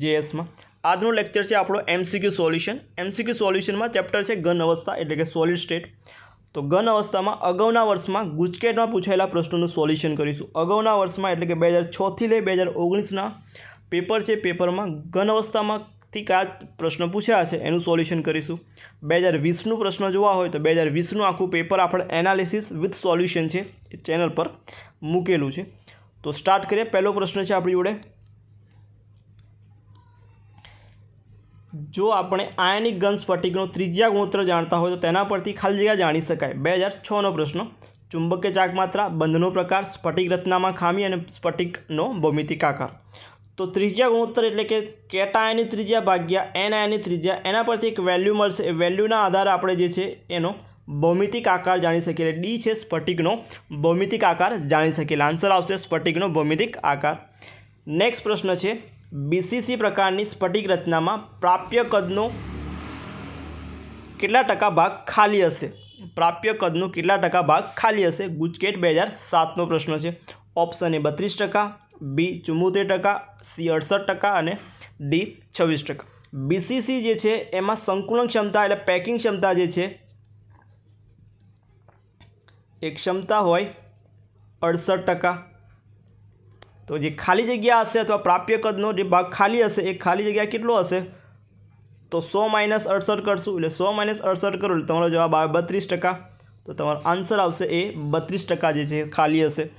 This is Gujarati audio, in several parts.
JS में। આજનો લેક્ચર છે આપણો MCQ સોલ્યુશનમાં ચેપ્ટર છે ઘન અવસ્થા એટલે કે સોલિડ સ્ટેટ। તો ઘન અવસ્થામાં અગાઉના વર્ષમાં ગુજકેટમાં પૂછાયેલા પ્રશ્નોનું સોલ્યુશન કરીશું। અગાઉના વર્ષમાં એટલે કે 2006 થી લઈ 2019ના પેપર છે, પેપરમાં ઘન અવસ્થામાંથી કયા પ્રશ્ન પૂછ્યા છે એનું સોલ્યુશન કરીશું। 2020નું પ્રશ્ન જોવા હોય તો 2020નું આખું પેપર આપણે એનાલિસિસ વિથ સોલ્યુશન છે એ ચેનલ પર મૂકેલું છે। તો સ્ટાર્ટ કરીએ। પહેલો પ્રશ્ન છે આપણી જોડે, जो आपणे आयनिक घन स्फटिकनो त्रिज्या गुणोत्तर जाणता हो तो तेना परथी खाली जग्या जाणी शकाय। 2006 प्रश्न, चुंबकीय चाकमात्रा, बंधनो प्रकार, स्फटिक रचनामां खामी अने स्फटिकनो भौमितिक आकार। तो त्रिज्या गुणोत्तर एटले के केटा आयननी त्रिज्या भाग्या एन आयननी त्रिज्या, एना परथी एक वेल्यू मळशे। ए वेल्यूना आधारे आपणे जे छे एनो भौमितिक आकार जाणी शकीए। डी छे स्फटिकनो भौमितिक आकार जाणी शकीए। आंसर आवशे स्फटिकनो भौमितिक आकार। नेक्स्ट प्रश्न छे, बीसीसी प्रकारनी स्फटिक रचना में प्राप्य कदनो केटला टका भाग खाली हशे। प्राप्य कदनो केटला टका भाग खाली हशे। गुजकेट 2007 प्रश्न है। ऑप्शन ए 32%, बी 74%, सी 68% और डी 26%। बीसीसी जे छे एमां संकुलन क्षमता एटले पेकिंग क्षमता जे छे एक क्षमता होय 68%। तो जे खाली जग्या हशे अथवा प्राप्य कदनो जे भाग खाली हशे ए खाली जग्या केटलो हशे तो 100 - 68 करशुं एटले 100 - 68 करो एटले तमारो जवाब आवे 32%। तो तमारो आंसर आवशे ए 32% जे छे खाली हशे।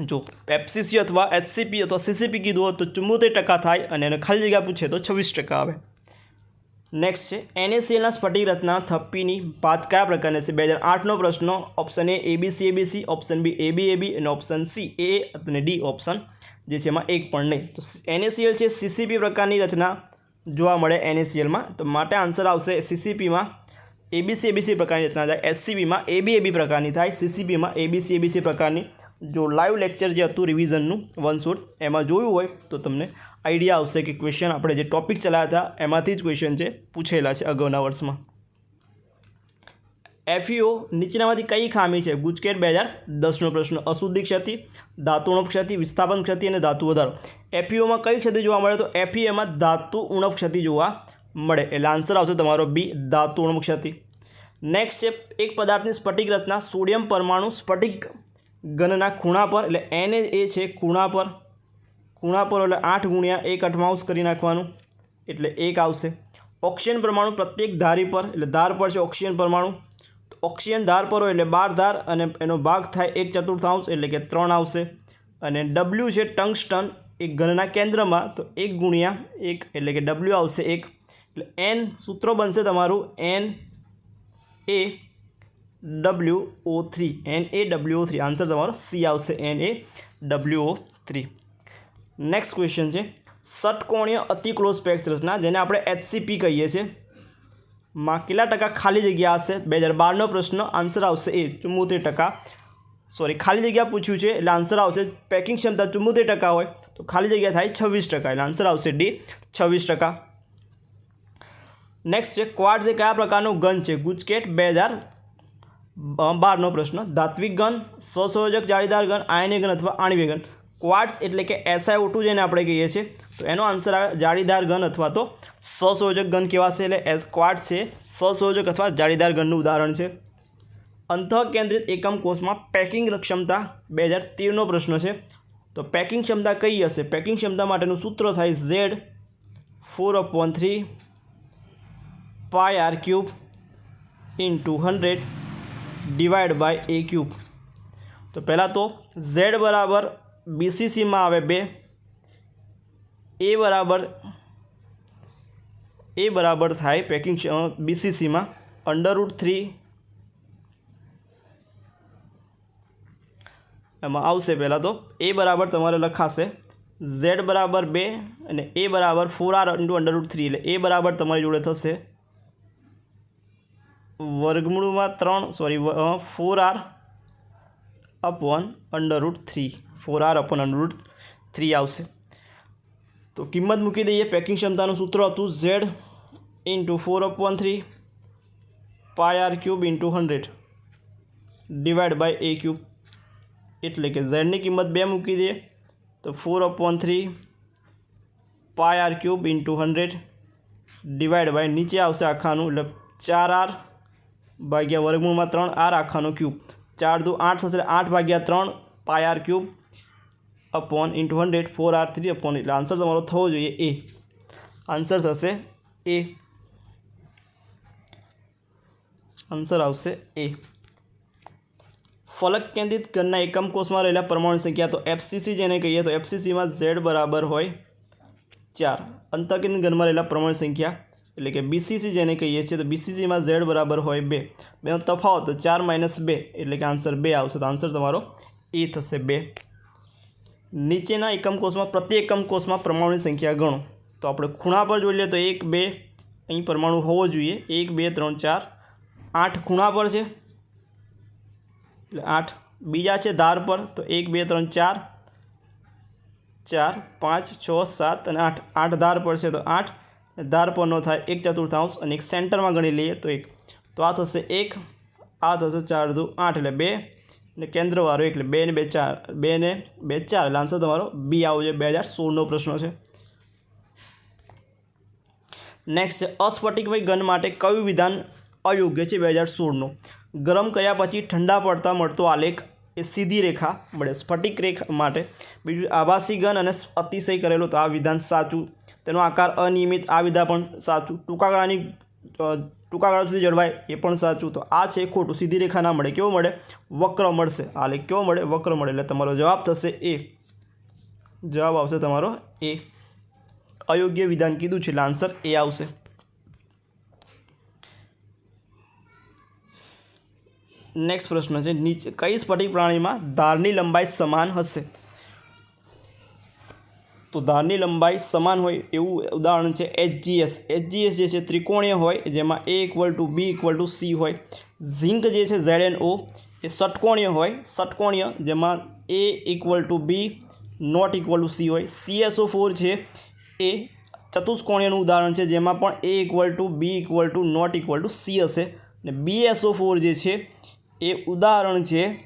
जो एफसीसी अथवा एचसीपी अथवा सीसीपी कीधुं होय तो 74% थाय अने एने खाली जग्या पूछे तो 26% आवे। नेक्स्ट है NaCl स्फटिक रचना थप्पीनी बात क्या प्रकार से। 2008 प्रश्न। Option A ABC, option B AB और ऑप्शन सी A और डी ऑप्शन जे छे एमां एक पण नहीं। तो NaCl छे CCP प्रकार रचना जोवा मळे NaCl में, तो माटे आंसर आवशे CCP में ABC प्रकार रचना थाय, SCP में AB प्रकार थाय, CCP में ABC प्रकार। जो लाइव लेक्चर जे हतुं रिविजननुं 1 शॉट एमां जोयुं होय तो तमने आइडिया आवशे कि क्वेश्चन आपणे जे टॉपिक चलाव्या था एमांथी ज क्वेश्चन छे पूछेला छे अगाउना वर्षमां। FeO नीचेनामांथी कई खामी छे। गुजकेट 2010 प्रश्न। अशुद्धि क्षति, धातु उणप क्षति, विस्थापन क्षति और धातु वधारो। FeO में कई क्षति जोवा मळे तो FeO में धातु उणप क्षति जोवा मळे एटले आंसर आवशे तमारो बी धातु उणप क्षति। नेक्स्ट छे एक पदार्थनी स्फटिक रचना सोडियम परमाणु स्फटिक घनना खूणा पर एटले Na छे खूणा पर एटले 8 × 1/8 करी नाखवानुं एटले 1 आवशे। ऑक्सीजन परमाणु प्रत्येक धारी पर एटले धार पर छे ऑक्सीजन परमाणु, तो ऑक्सीजन धार पर होय एटले 12 धार अने एनो भाग थाय 1/4 एटले के 3 आवशे। अने W छे टंगस्टन एक घनना केंद्र में, तो 1 × 1 एटले के W आवशे 1 एटले N सूत्र बनशे तमारुं NaWO3 आंसर तमारो सी आवशे NaWO3। नेक्स्ट क्वेश्चन है षटकोणीय अति क्लोज पैक्स रचना जेने आपणे HCP कहीए छे मां केटला टका खाली जग्या हशे। 2012 प्रश्न। आंसर आवशे ए 74%। सॉरी खाली जग्या पूछ्युं छे एटले आंसर आवशे पेकिंग क्षमता 74% होय तो खाली जग्या थाय 26% एटले आंसर आवशे डी 26%। नेक्स्ट है क्वार्ट्ज कया प्रकारनो घन छे। गुजकेट 2012 प्रश्न। धात्विक घन, ससंयोजक जाळीदार घन, आयनीय घन अथवा आणविक घन। क्वार्ट्ज एटले के SiO2 जेने आपणे कहीए छीए तो एनो आंसर आवे जाळीदार घन अथवा तो ससंयोजक घन कहेवाशे। एटले क्वार्ट्ज छे ससंयोजक अथवा जाळीदार घननुं उदाहरण छे। अंतःकेंद्रित एकम कोषमां पेकिंग क्षमता 2013 प्रश्न है। तो पेकिंग क्षमता कई हशे। पेकिंग क्षमता माटेनुं सूत्र थाय Z 4/3 πr³ × 100 / a³। तो पहला तो Z बराबर BCC में आवे 2, A बराबर थाय पेकिंग BCC में √3 एमां आवशे। पहला तो A बराबर तमारे लखाशे Z बराबर 2 અને A बराबर 4r × √3 એટલે A बराबर तमारी जोड़े थशे वर्गमूळमां 3 सॉरी 4r अपॉन √3 4r/√3 आवशे। तो किंमत मूकी दईए। पेकिंग क्षमतानुं सूत्र हतुं Z × 4/3 πr³ × 100 / a³ एटले के Z ની કિંમત 2 મૂકી દઈએ तो 4/3 πr³ ઇન્ટુ 100 ડિવાઈડ બાય નીચે આવશે આખાનું એટલે 4r ભાગ્યા વર્ગમૂળમાં 3r આખાનો ક્યુબ 4 દુ 8 થશે 8/3 πr³ upon into 100 4r3 upon એટલે આન્સર તમારો થવો જોઈએ એ આન્સર થશે એ આન્સર આવશે એ ફલક કેન્દ્રિત ઘનના એકમ કોષમાં રહેલા પરમાણુ સંખ્યા તો એફસીસી જેને કહીએ તો એફસીસીમાં z બરાબર હોય 4 અંતઃકેન્દ્રિત ઘનમાં રહેલા પરમાણુ સંખ્યા એટલે કે બીસીસી જેને કહીએ છીએ તો બીસીસીમાં z બરાબર હોય 2 બેનો તફાવત તો 4 - 2 એટલે કે આન્સર 2 આવશે તો આન્સર તમારો એ થશે 2 નીચેના એકમ કોષમાં પ્રતિ એકમ કોષમાં પરમાણુની સંખ્યા ગણો તો આપણે ખૂણા પર જોઈ લઈએ તો 1 2 અહીં પરમાણુ હોવો જોઈએ 1 2 3 4 8 ખૂણા પર છે એટલે 8 બીજા છે ધાર પર તો 1 2 3 4 4 5 6 7 અને 8 8 ધાર પર છે તો 8 ધાર પરનો થાય 1/4 અને એક સેન્ટરમાં ગણી લઈએ તો 1 તો આ થશે 1 આ થશે 4 દુ 8 એટલે 2 ને કેન્દ્રવાળો એટલે 2 ને 2 4 2 ને 2 4 એટલે આન્સર તમારો બી આવશે 2016નો પ્રશ્ન છે નેક્સ્ટ છે અસ્ફટિકમય ઘન માટે કયું વિધાન અયોગ્ય છે 2016નો ગરમ કર્યા પછી ઠંડા પડતા મળતો આલેખ એ સીધી રેખા મળે સ્ફટિક રેખા માટે બીજું આભાસી ઘન અને અતિશય કરેલો તો આ વિધાન સાચું તેનો આકાર અનિયમિત આ વિધાન પણ સાચું ટૂંકા ગાળા સુધી જળવાય એ પણ સાચું તો આ છે ખોટું સીધી રેખા ના મળે કેવો મળે વક્ર મળશે આલેખ કેવો મળે વક્ર મળે એટલે તમારો જવાબ થશે એ જવાબ આવશે તમારો એ અયોગ્ય વિધાન કીધું છે એટલે આન્સર એ આવશે નેક્સ્ટ પ્રશ્ન છે નીચે કઈ સ્ફટિક પ્રાણીમાં ધારની લંબાઈ સમાન હશે તો ધારની લંબાઈ સમાન હોય એવું ઉદાહરણ છે એચજીએસ એચજીએસ જે છે ત્રિકોણીય હોય જેમાં A = B = C હોય ઝિંક જે છે ZnO એ ષટકોણીય હોય ષટકોણીય જેમાં A = B ≠ C હોય CSO4 છે એ ચતુષ્કોણીયનું ઉદાહરણ છે જેમાં પણ A = B = C હશે અને BSO4 જે છે એ ઉદાહરણ છે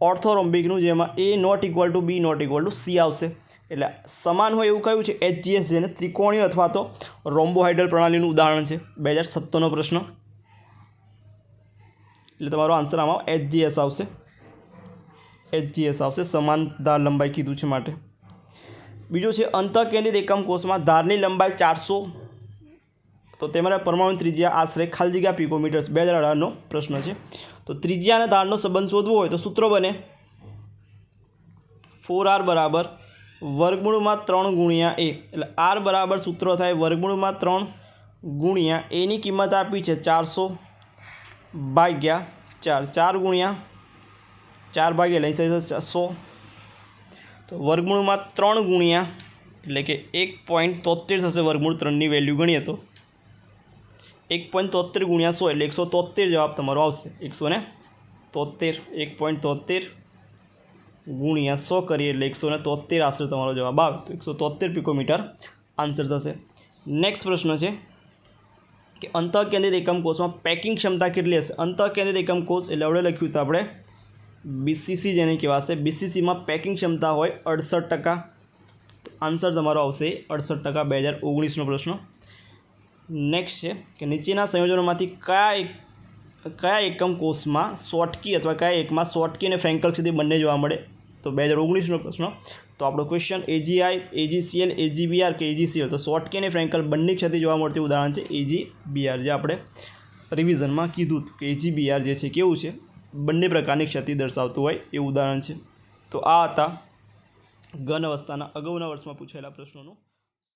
ઓર્થોરોમ્બિકનું જેમાં A ≠ B ≠ C આવશે એટલે સમાન હોય એવું કયું છે એચજીએસ જેને ત્રિકોણીય અથવા તો રોમ્બોહાઇડ્રલ પ્રણાલીનું ઉદાહરણ છે 2017નો પ્રશ્ન એટલે તમારો આન્સર આમાં એચજીએસ આવશે સમાન ધાર લંબાઈ કીધું છે માટે બીજું છે અંતઃકેન્દ્રિત એકમ કોષમાં ધારની લંબાઈ 400 તો તેમાં પરમાણુ ત્રિજ્યા આશરે ખાલી જગ્યા પિકોમીટર્સ 2018નો પ્રશ્ન છે તો ત્રિજ્યા અને ધારનો સંબંધ શોધવો હોય તો સૂત્ર બને 4r બરાબર વર્ગમૂળમાં 3 ગુણ્યા a એટલે r બરાબર સૂત્ર થાય વર્ગમૂળમાં 3 ગુણ્યા a ની કિંમત આપી છે 400 ભાગ્યા 4 4 ગુણ્યા 4 ભાગ્યા લઈ જશે 100 તો વર્ગમૂળમાં 3 ગુણ્યા એટલે કે 1.73 થશે વર્ગમૂળ 3ની વેલ્યુ ગણીએ તો 1.73 ગુણ્યા 100 એટલે 173 જવાબ તમારો આવશે 173 ગુણ્યા 100 કરીએ એટલે 173 આશરે તમારો જવાબ આવે તો 173 પિકોમીટર આન્સર થશે નેક્સ્ટ પ્રશ્ન છે કે અંતઃકેન્દ્રિત એકમ કોષમાં પેકિંગ ક્ષમતા કેટલી હશે અંતઃકેન્દ્રિત એકમ કોષ એટલે આપણે લખ્યું તો આપણે બીસીસી જેને કહેવાશે બીસીસીમાં પેકિંગ ક્ષમતા હોય 68% આન્સર તમારો આવશે 68% 2019નો પ્રશ્ન નેક્સ્ટ છે કે નીચેના સંયોજનોમાંથી કયા એકમ કોષમાં શોર્ટકી અથવા કયા એકમાં શોર્ટકી અને ફ્રેન્કલ ક્ષતિ બંને જોવા મળે તો 2019નો પ્રશ્ન તો આપણો ક્વેશ્ચન AGI AGCL AGBR કે AGCL તો શોર્ટકી અને ફ્રેન્કલ બંને ક્ષતિ જોવા મળતી ઉદાહરણ છે AGBR જે આપણે રિવિઝનમાં કીધું કે AGBR જે છે કેવું છે બંને પ્રકારની ક્ષતિ દર્શાવતું હોય એવું ઉદાહરણ છે તો આ હતા ઘન અવસ્થાના અગાઉના વર્ષમાં પૂછાયેલા પ્રશ્નોનું